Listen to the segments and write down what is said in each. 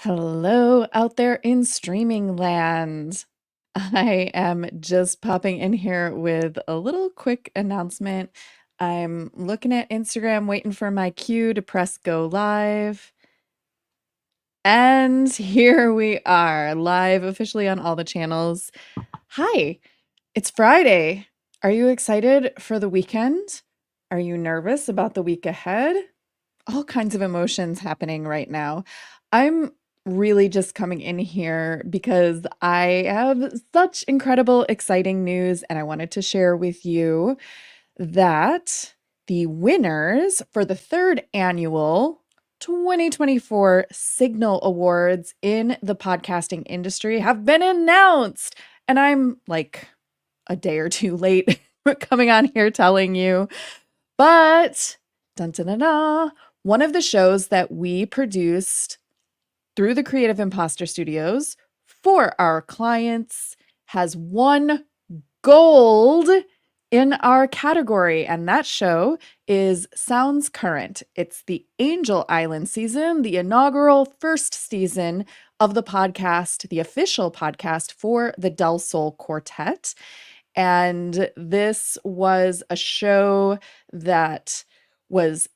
Hello out there in streaming land. I am just popping in here with a little quick announcement. I'm looking at Instagram, waiting for my cue to press go live. And here we are, live officially on all the channels. Hi, it's Friday. Are you excited for the weekend? Are you nervous about the week ahead? All kinds of emotions happening right now. I'm really just coming in here because I have such incredible, exciting news, and I wanted to share with you that the winners for the third annual 2024 Signal Awards in the podcasting industry have been announced. And I'm like a day or two late coming on here telling you, but dun, dun, dun, dun, one of the shows that we produced through the Creative Impostor Studios for our clients has won gold in our category. And that show is Sounds Current. It's the Angel Island season, the inaugural first season of the podcast, the official podcast for the Del Sol Quartet. And this was a show that was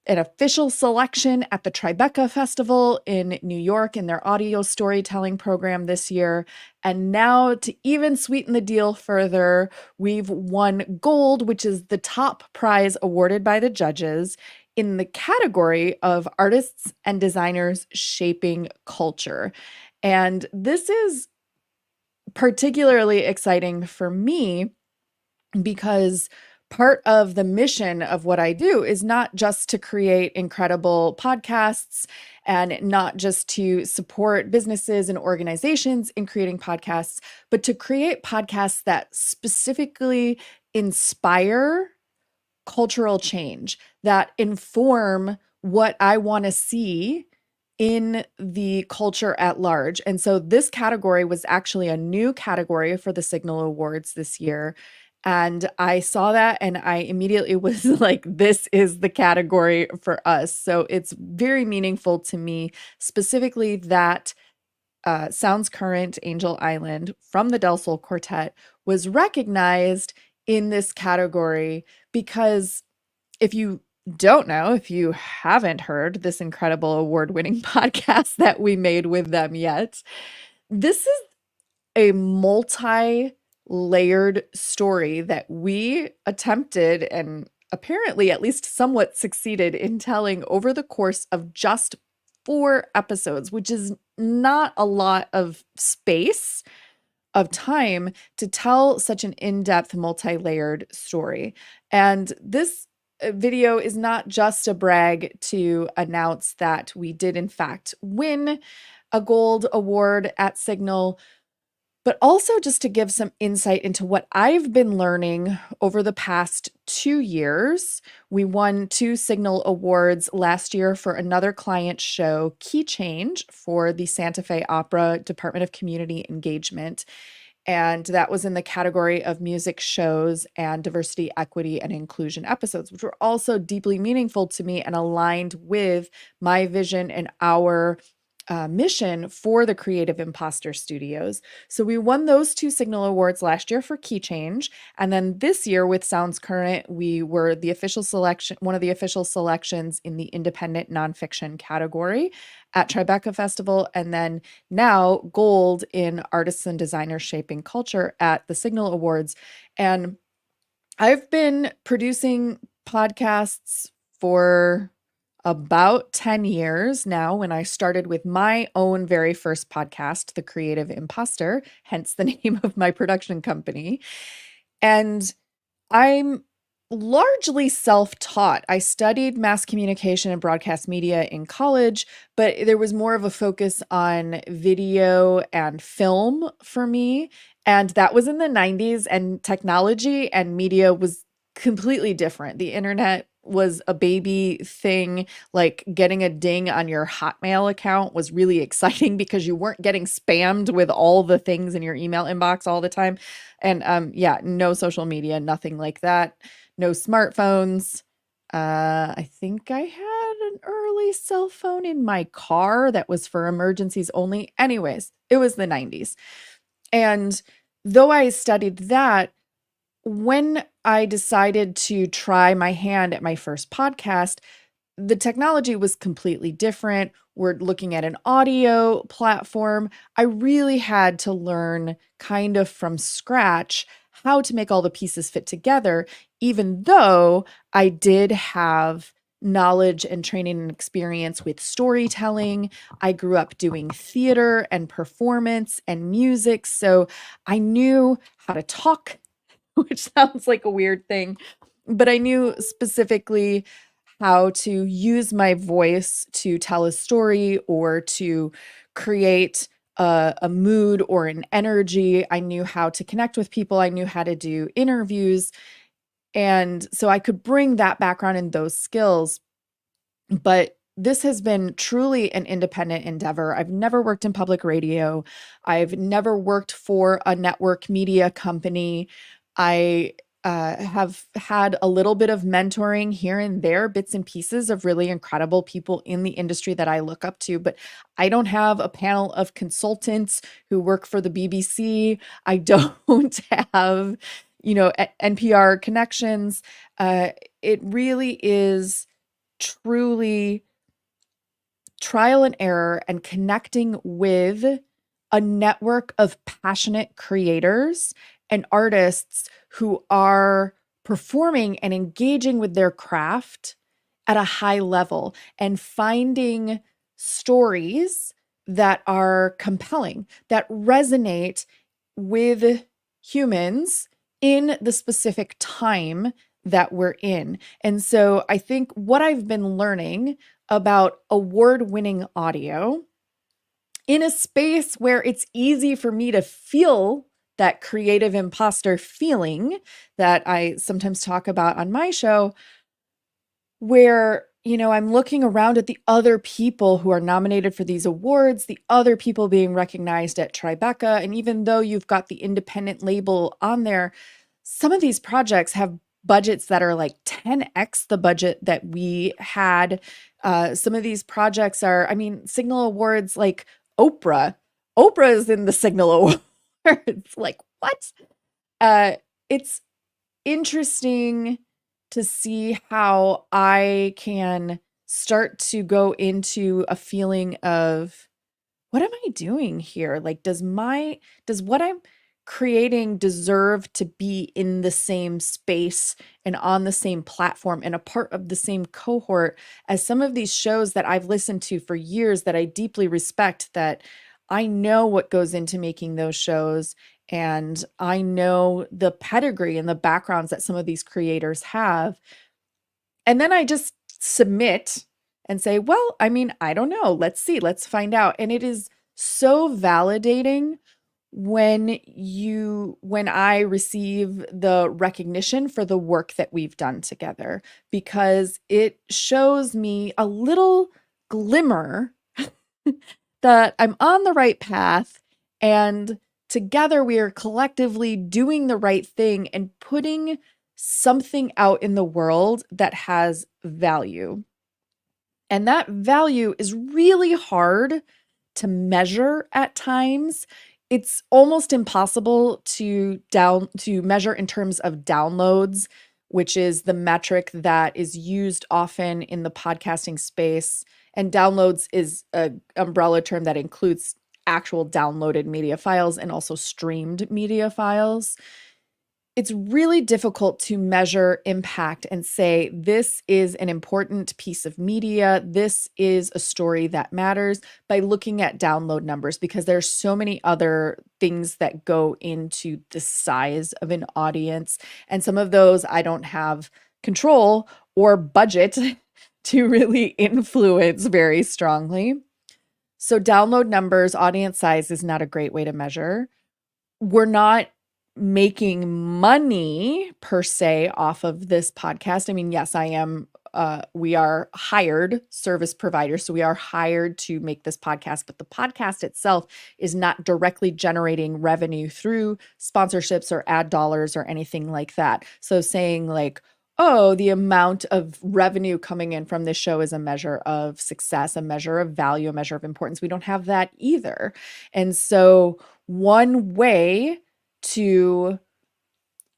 an official selection at the Tribeca Festival in New York in their audio storytelling program this year. And now, to even sweeten the deal further, we've won gold, which is the top prize awarded by the judges in the category of artists and designers shaping culture. And this is particularly exciting for me because part of the mission of what I do is not just to create incredible podcasts and not just to support businesses and organizations in creating podcasts, but to create podcasts that specifically inspire cultural change, that inform what I want to see in the culture at large. And so this category was actually a new category for the Signal Awards this year. And I saw that and I immediately was like, this is the category for us. So it's very meaningful to me, specifically that Sounds Current Angel Island from the Del Sol Quartet was recognized in this category because if you don't know, if you haven't heard this incredible award-winning podcast that we made with them yet, this is a multi-layered story that we attempted and apparently at least somewhat succeeded in telling over the course of just 4 episodes, which is not a lot of space of time to tell such an in-depth, multi-layered story. And this video is not just a brag to announce that we did in fact win a gold award at Signal, but also just to give some insight into what I've been learning over the past 2 years. We won 2 Signal Awards last year for another client show, Key Change, for the Santa Fe Opera Department of Community Engagement. And that was in the category of music shows and diversity, equity, and inclusion episodes, which were also deeply meaningful to me and aligned with my vision and our mission for the Creative Impostor Studios. So we won those 2 Signal Awards last year for Key Change. And then this year with Sounds Current, we were the official selection, one of the official selections in the independent nonfiction category at Tribeca Festival. And then now gold in artists and designers shaping culture at the Signal Awards. And I've been producing podcasts for about 10 years now, when I started with my own very first podcast, The Creative Impostor, hence the name of my production company. And I'm largely self-taught. I studied mass communication and broadcast media in college, but there was more of a focus on video and film for me. And that was in the 90s, and technology and media was completely different. The internet was a baby thing. Like getting a ding on your Hotmail account was really exciting because you weren't getting spammed with all the things in your email inbox all the time. And yeah, no social media, nothing like that. No smartphones. I think I had an early cell phone in my car that was for emergencies only. Anyways, it was the 90s. And though I studied that, when I decided to try my hand at my first podcast, the technology was completely different. We're looking at an audio platform. I really had to learn kind of from scratch how to make all the pieces fit together, even though I did have knowledge and training and experience with storytelling. I grew up doing theater and performance and music. So I knew how to talk, which sounds like a weird thing, but I knew specifically how to use my voice to tell a story or to create a mood or an energy. I knew how to connect with people. I knew how to do interviews. And so I could bring that background and those skills. But this has been truly an independent endeavor. I've never worked in public radio. I've never worked for a network media company. I have had a little bit of mentoring here and there, bits and pieces of really incredible people in the industry that I look up to, but I don't have a panel of consultants who work for the BBC. I don't have, NPR connections. It really is truly trial and error and connecting with a network of passionate creators and artists who are performing and engaging with their craft at a high level and finding stories that are compelling, that resonate with humans in the specific time that we're in. And so I think what I've been learning about award-winning audio in a space where it's easy for me to feel that creative imposter feeling that I sometimes talk about on my show, where, I'm looking around at the other people who are nominated for these awards, the other people being recognized at Tribeca. And even though you've got the independent label on there, some of these projects have budgets that are like 10x the budget that we had. Some of these projects are, Signal Awards, like Oprah. Oprah is in the Signal Awards. Like, what? It's interesting to see how I can start to go into a feeling of, what am I doing here? Like, does what I'm creating deserve to be in the same space and on the same platform and a part of the same cohort as some of these shows that I've listened to for years that I deeply respect, that I know what goes into making those shows, and I know the pedigree and the backgrounds that some of these creators have. And then I just submit and say, well, I don't know. Let's see. Let's find out. And it is so validating when I receive the recognition for the work that we've done together, because it shows me a little glimmer that I'm on the right path, and together we are collectively doing the right thing and putting something out in the world that has value. And that value is really hard to measure at times. It's almost impossible to measure in terms of downloads, which is the metric that is used often in the podcasting space. And downloads is an umbrella term that includes actual downloaded media files and also streamed media files. It's really difficult to measure impact and say, this is an important piece of media, this is a story that matters, by looking at download numbers, because there's so many other things that go into the size of an audience. And some of those I don't have control or budget to really influence very strongly. So download numbers, audience size is not a great way to measure. We're not making money per se off of this podcast. Yes, I am. We are hired service providers, so we are hired to make this podcast, but the podcast itself is not directly generating revenue through sponsorships or ad dollars or anything like that. So saying like, oh, the amount of revenue coming in from this show is a measure of success, a measure of value, a measure of importance. We don't have that either. And so, one way to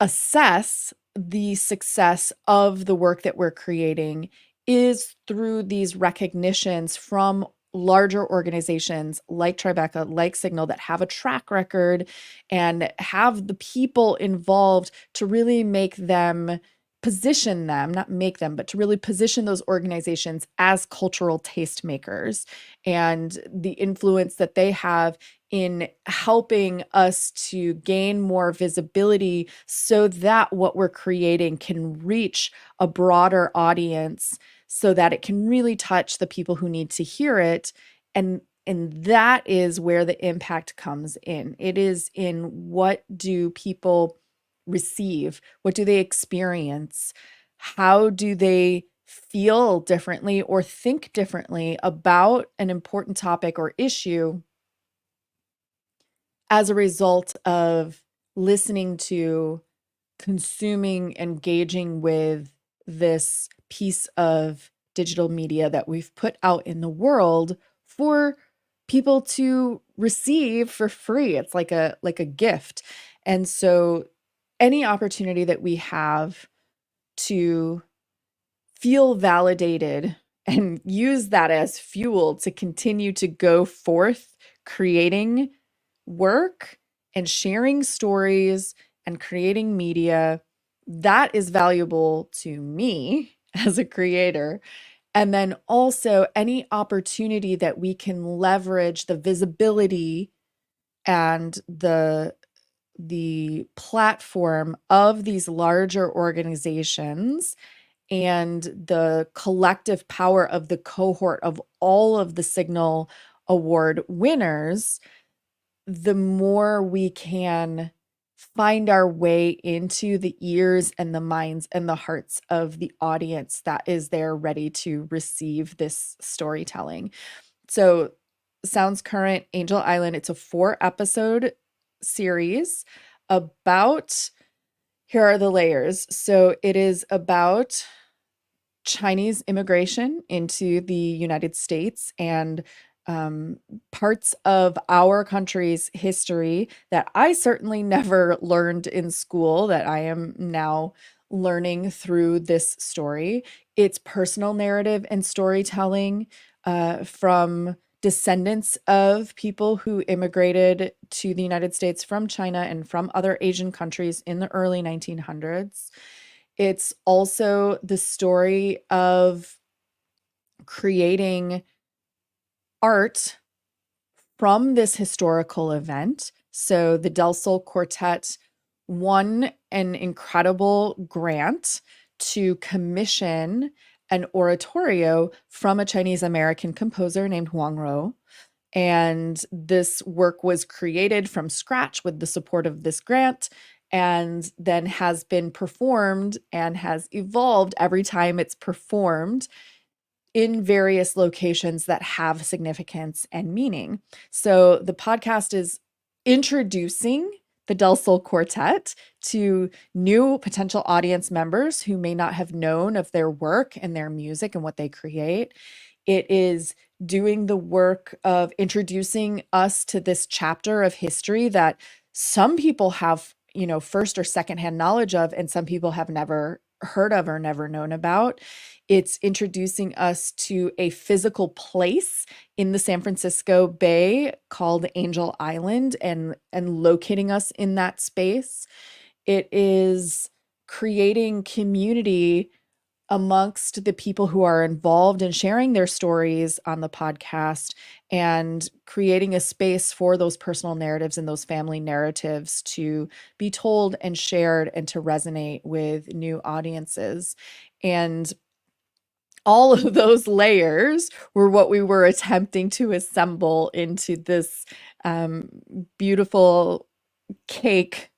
assess the success of the work that we're creating is through these recognitions from larger organizations like Tribeca, like Signal, that have a track record and have the people involved to really make them position them, not make them, but to really position those organizations as cultural tastemakers, and the influence that they have in helping us to gain more visibility so that what we're creating can reach a broader audience, so that it can really touch the people who need to hear it. And that is where the impact comes in. It is in, what do people receive? What do they experience? How do they feel differently or think differently about an important topic or issue as a result of listening to, consuming, engaging with this piece of digital media that we've put out in the world for people to receive for free? It's like a gift. And so any opportunity that we have to feel validated and use that as fuel to continue to go forth creating work and sharing stories and creating media, that is valuable to me as a creator. And then also any opportunity that we can leverage the visibility and the platform of these larger organizations and the collective power of the cohort of all of the Signal Award winners, the more we can find our way into the ears and the minds and the hearts of the audience that is there ready to receive this storytelling. So, Sounds Current, Angel Island, it's a 4-episode series about, here are the layers. So, it is about Chinese immigration into the United States and parts of our country's history that I certainly never learned in school, that I am now learning through this story. It's personal narrative and storytelling from descendants of people who immigrated to the United States from China and from other Asian countries in the early 1900s. It's also the story of creating art from this historical event. So the Del Sol Quartet won an incredible grant to commission an oratorio from a Chinese American composer named Huang Ro. And this work was created from scratch with the support of this grant, and then has been performed and has evolved every time it's performed in various locations that have significance and meaning. So the podcast is introducing the Del Sol Quartet to new potential audience members who may not have known of their work and their music and what they create. It is doing the work of introducing us to this chapter of history that some people have, first or secondhand knowledge of, and some people have never heard of or never known about. It's introducing us to a physical place in the San Francisco Bay called Angel Island, and locating us in that space. It is creating community amongst the people who are involved in sharing their stories on the podcast, and creating a space for those personal narratives and those family narratives to be told and shared and to resonate with new audiences. And all of those layers were what we were attempting to assemble into this beautiful cake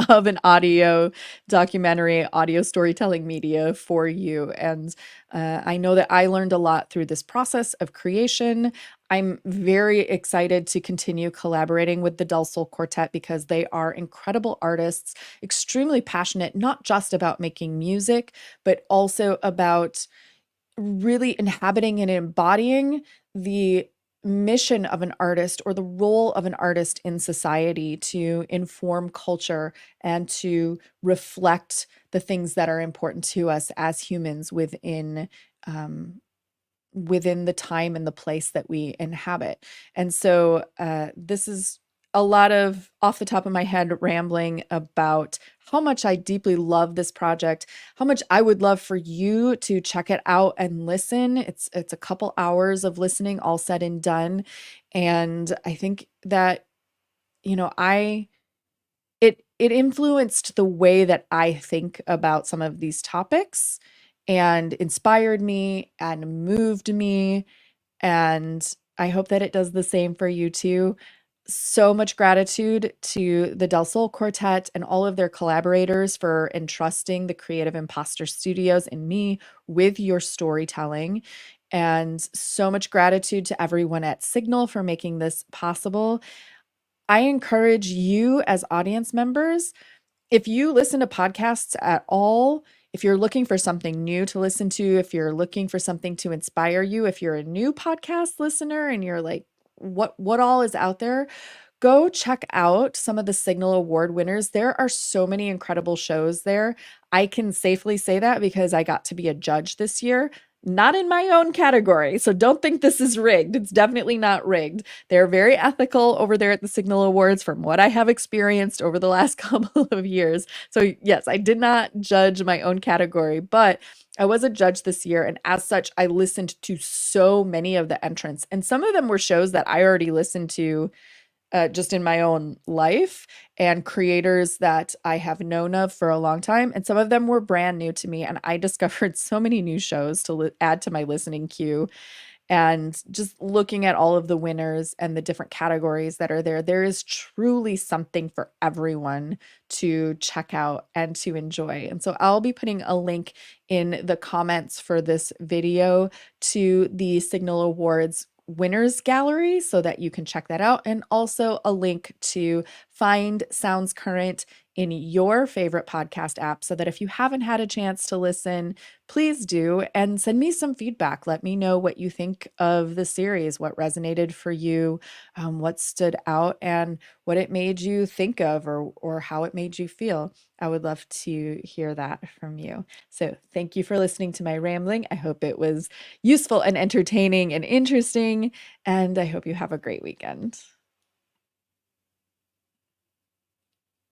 of an audio documentary, audio storytelling media for you. And I know that I learned a lot through this process of creation. I'm very excited to continue collaborating with the Del Sol Quartet because they are incredible artists, extremely passionate, not just about making music, but also about really inhabiting and embodying the mission of an artist or the role of an artist in society to inform culture and to reflect the things that are important to us as humans um, within the time and the place that we inhabit. And so this is a lot of off the top of my head rambling about how much I deeply love this project, how much I would love for you to check it out and listen. It's a couple hours of listening all said and done. And I think that, you know, it influenced the way that I think about some of these topics and inspired me and moved me, and I hope that it does the same for you too. So much gratitude to the Del Sol Quartet and all of their collaborators for entrusting the Creative Impostor Studios and me with your storytelling. And so much gratitude to everyone at Signal for making this possible. I encourage you as audience members, if you listen to podcasts at all, if you're looking for something new to listen to, if you're looking for something to inspire you, if you're a new podcast listener and you're like, what all is out there? Go check out some of the Signal Award winners. There are so many incredible shows there. I can safely say that because I got to be a judge this year, not in my own category. So don't think this is rigged. It's definitely not rigged. They're very ethical over there at the Signal Awards from what I have experienced over the last couple of years. So yes, I did not judge my own category, but I was a judge this year. And as such, I listened to so many of the entrants. And some of them were shows that I already listened to just in my own life and creators that I have known of for a long time. And some of them were brand new to me. And I discovered so many new shows to add to my listening queue. And just looking at all of the winners and the different categories that are there, there is truly something for everyone to check out and to enjoy. And so I'll be putting a link in the comments for this video to the Signal Awards winners gallery so that you can check that out, and also a link to find Sounds Current in your favorite podcast app so that if you haven't had a chance to listen, please do, and send me some feedback. Let me know what you think of the series, what resonated for you, what stood out, and what it made you think of, or how it made you feel. I would love to hear that from you. So thank you for listening to my rambling. I hope it was useful and entertaining and interesting, and I hope you have a great weekend.